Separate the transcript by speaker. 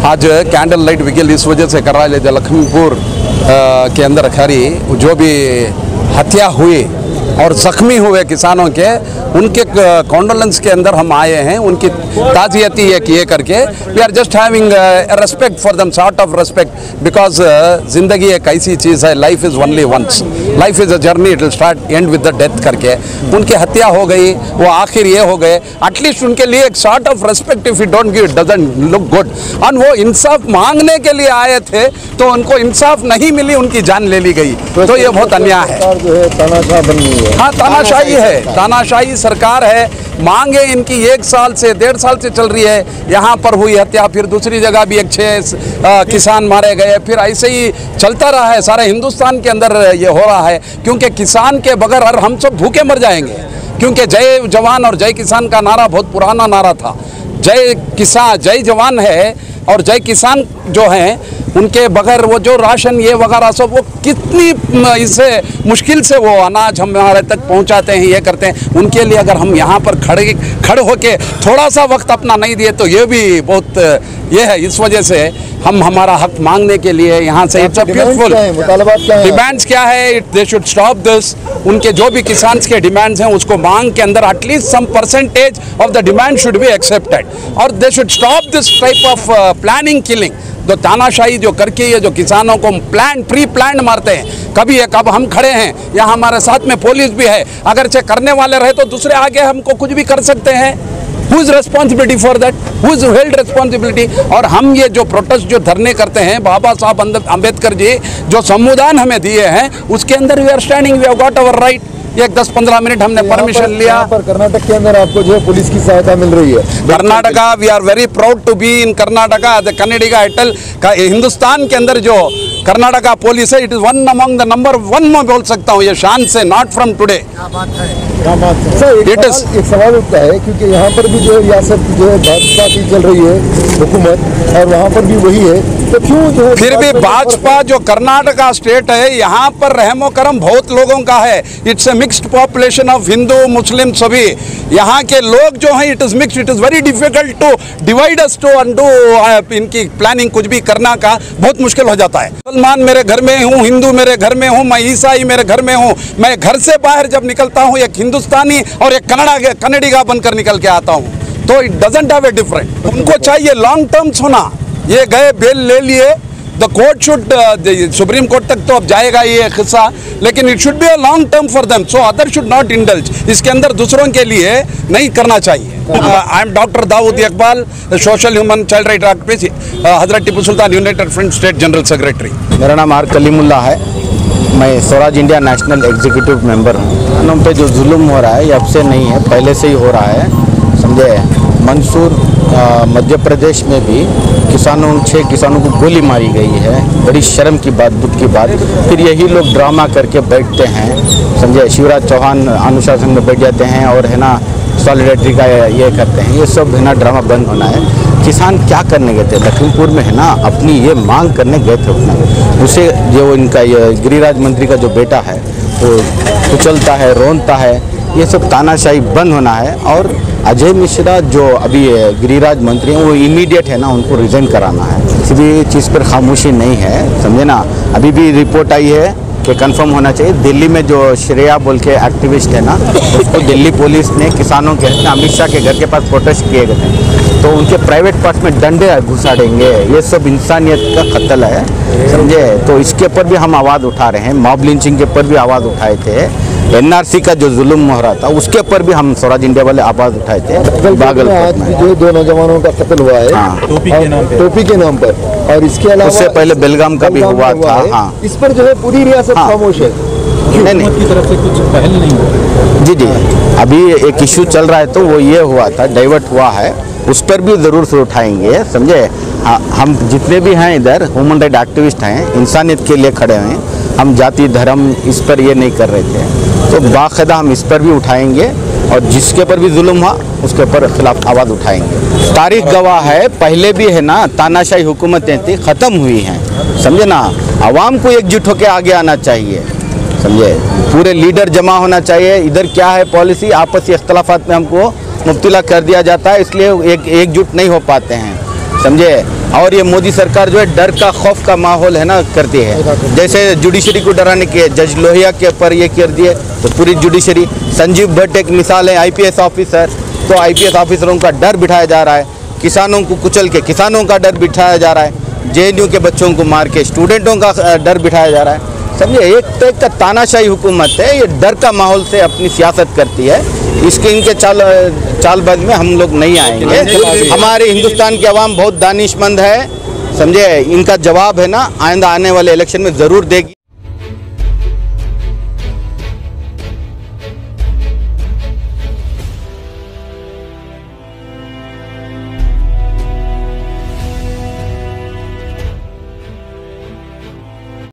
Speaker 1: आज candle light विकेल इस वजह से कर रहा है लखीमपुर के अंदर खरी जो भी हत्या हुई और जख्मी हुए किसानों के उनके कॉन्डोलेंस के अंदर हम आए हैं, उनकी ताज़ियती ये करके we are just having respect for them, sort of respect, because ज़िंदगी एक ऐसी चीज़ है, life is only once, life is a journey, it will start end with the death करके उनकी हत्या हो गई, वो आखिर ये हो गए, एटलीस्ट उनके लिए एक sort of respect if you don't give it doesn't look good. और वो इंसाफ मांगने के लिए आए थे तो उनको इंसाफ नहीं मिली, उनकी जान ले ली गई, तो ये बहुत अन्याय है।
Speaker 2: तानाशाह बन गई है।
Speaker 1: हाँ, तानाशाही है, तानाशाही सरकार है। मांगे इनकी 1 साल से 1.5 साल से चल रही है। यहाँ पर हुई हत्या, फिर दूसरी जगह भी 6 किसान मारे गए, फिर ऐसे ही चलता रहा है। सारे हिंदुस्तान के अंदर ये हो रहा है, क्योंकि किसान के बगैर हम सब भूखे मर जाएंगे। क्योंकि जय जवान और जय किसान का नारा बहुत पुराना नारा था। जय किसान, जय जवान है और जय किसान जो हैं उनके बगैर वो जो राशन ये वगैरह सब, वो कितनी इससे मुश्किल से वो अनाज हमारे तक पहुंचाते हैं, ये करते हैं। उनके लिए अगर हम यहाँ पर खड़े होके थोड़ा सा वक्त अपना नहीं दिए तो ये भी बहुत ये है। इस वजह से हम हमारा हक मांगने के लिए यहाँ से, इट्स अ पीसफुल डिमांड्स क्या है, दे शुड स्टॉप दिस। उनके जो भी किसान के डिमांड्स हैं उसको मांग के अंदर at least some percentage of the demand should be accepted, और they should stop this type of planning killing. तो तानाशाही जो करके ये जो किसानों को प्री प्लान मारते हैं, कभी एक, अब हम खड़े हैं यहाँ, हमारे साथ में पुलिस भी है, अगर से करने वाले रहे तो दूसरे आगे हमको कुछ भी कर सकते हैं। Who is responsibility for that? Who is held responsibility? और हम ये जो प्रोटेस्ट जो धरने करते हैं, बाबा साहब अम्बेडकर जी जो संविधान हमें दिए हैं उसके अंदर we are standing, we have got our right. एक 10-15 मिनट हमने परमिशन लिया।
Speaker 2: पर कर्नाटक के अंदर आपको जो है पुलिस की सहायता मिल रही है।
Speaker 1: Karnataka, we are very proud to be in Karnataka. The Kannadiga अटल का हिंदुस्तान के अंदर जो कर्नाटका पुलिस है, it is one among the number 1 में बोल सकता हूँ ये शान से, नॉट फ्रॉम टुडे।
Speaker 2: सर एक सवाल उठता है, क्योंकि यहाँ पर भी जो है रियासत जो है भाजपा की चल रही है हुकूमत, और वहाँ पर भी वही है, तो क्यों जो है
Speaker 1: फिर भी भाजपा जो कर्नाटका स्टेट है यहाँ पर रहमो करम बहुत लोगों का है। It's a mixed population of Hindu Muslim सभी यहाँ के लोग जो हैं, it is mixed, it is very difficult to divide us to undo. इनकी प्लानिंग कुछ भी करना का बहुत मुश्किल हो जाता है। मुसलमान मेरे घर में हूँ, हिंदू मेरे घर में हूँ, मैं ईसाई मेरे घर में हूँ। मैं घर से बाहर जब निकलता हूँ एक हिंदुस्तानी और एक कन्नेडिगा बनकर निकल के आता हूँ, तो it doesn't have a different. उनको चाहिए लॉन्ग टर्म्स होना। ये गए, बेल ले लिए, the court should, supreme court तक तो अब जाएगा ये किस्सा, लेकिन it should be a long term for them, so other should not indulge. इसके अंदर दूसरों के लिए नहीं करना चाहिए। I am doctor Dawood Iqbal, social human child right activist, Hazrat Tipu Sultan united front state general secretary.
Speaker 3: मेरा नाम आर कलीमुल्ला है, मैं Swaraj India national executive member हूँ। हम पे जो जुल्म हो रहा है ये अब से नहीं है, पहले से ही हो रहा है, समझे। मंदसौर मध्य प्रदेश में भी 6 किसानों को गोली मारी गई है। बड़ी शर्म की बात, दुख की बात। फिर यही लोग ड्रामा करके बैठते हैं, समझे। शिवराज चौहान अनुशासन में बैठ जाते हैं और है ना सॉलिडेरिटी का ये करते हैं। ये सब है ना ड्रामा बंद होना है। किसान क्या करने गए थे लखीमपुर में, है ना, अपनी ये मांग करने गए थे उतना। उसे जो इनका ये गिरिराज मंत्री का जो बेटा है वो कुचलता है, रोनता है। ये सब तानाशाही बंद होना है। और अजय मिश्रा जो अभी गिरिराज मंत्री हैं वो इमीडिएट है ना उनको रिजाइन कराना है। किसी भी चीज़ पर खामोशी नहीं है, समझे ना। अभी भी रिपोर्ट आई है कि कंफर्म होना चाहिए। दिल्ली में जो श्रेया बोल के एक्टिविस्ट है ना, उसको दिल्ली पुलिस ने किसानों के अमित शाह के घर के पास प्रोटेस्ट किए गए थे, तो उनके प्राइवेट पार्ट में डंडे घुसाड़ेंगे। ये सब इंसानियत का कत्ल है, समझे। तो इसके ऊपर भी हम आवाज़ उठा रहे हैं। मॉब लिंचिंग के ऊपर भी आवाज़ उठाए थे। NRC का जो जुल्म हो रहा था उसके ऊपर भी हम स्वराज इंडिया वाले आवाज़ उठाए थे।
Speaker 2: आज जो 2 नौजवानों का कत्ल हुआ है, हाँ, टोपी के नाम पर, और इसके अलावा
Speaker 3: उससे पहले बेलगाम का भी हुआ था। हाँ,
Speaker 2: इस पर जो है पूरी रियासत खामोश है।
Speaker 3: नहीं की तरफ से कुछ पहल नहीं हुआ। जी, अभी एक इशू चल रहा है तो वो ये हुआ था, डाइवर्ट हुआ है, उस पर भी ज़रूर से उठाएंगे, समझे। हम जितने भी हैं इधर ह्यूमन राइट एक्टिविस्ट हैं, इंसानियत के लिए खड़े हैं। हम जाति धर्म इस पर ये नहीं कर रहे थे, तो बाकायदा हम इस पर भी उठाएंगे। और जिसके ऊपर भी जुल्म हुआ उसके ऊपर खिलाफ आवाज़ उठाएंगे। तारीख गवाह है, पहले भी है ना तानाशाही हुकूमतें थी, ख़त्म हुई हैं, समझे ना। आवाम को एकजुट होकर आगे आना चाहिए, समझे। पूरे लीडर जमा होना चाहिए। इधर क्या है पॉलिसी, आपसी इख्तलाफात में हमको मुब्तला कर दिया जाता है, इसलिए एकजुट नहीं हो पाते हैं, समझे। और ये मोदी सरकार जो है डर का खौफ का माहौल है ना करती है। जैसे जुडिशरी को डराने के जज लोहिया के ऊपर ये कर दिए, तो पूरी जुडिशरी, संजीव भट्ट एक मिसाल है, IPS ऑफिसर, तो IPS ऑफिसरों का डर बिठाया जा रहा है। किसानों को कुचल के किसानों का डर बिठाया जा रहा है। JNU के बच्चों को मार के स्टूडेंटों का डर बिठाया जा रहा है, समझे। एक टाइप का तानाशाही हुकूमत है, ये डर का माहौल से अपनी सियासत करती है। इसके इनके चालबाज में हम लोग नहीं आएंगे। हमारे हिंदुस्तान की आवाम बहुत दानिशमंद है, समझे। इनका जवाब है ना आइंदा आने वाले इलेक्शन में ज़रूर देगी।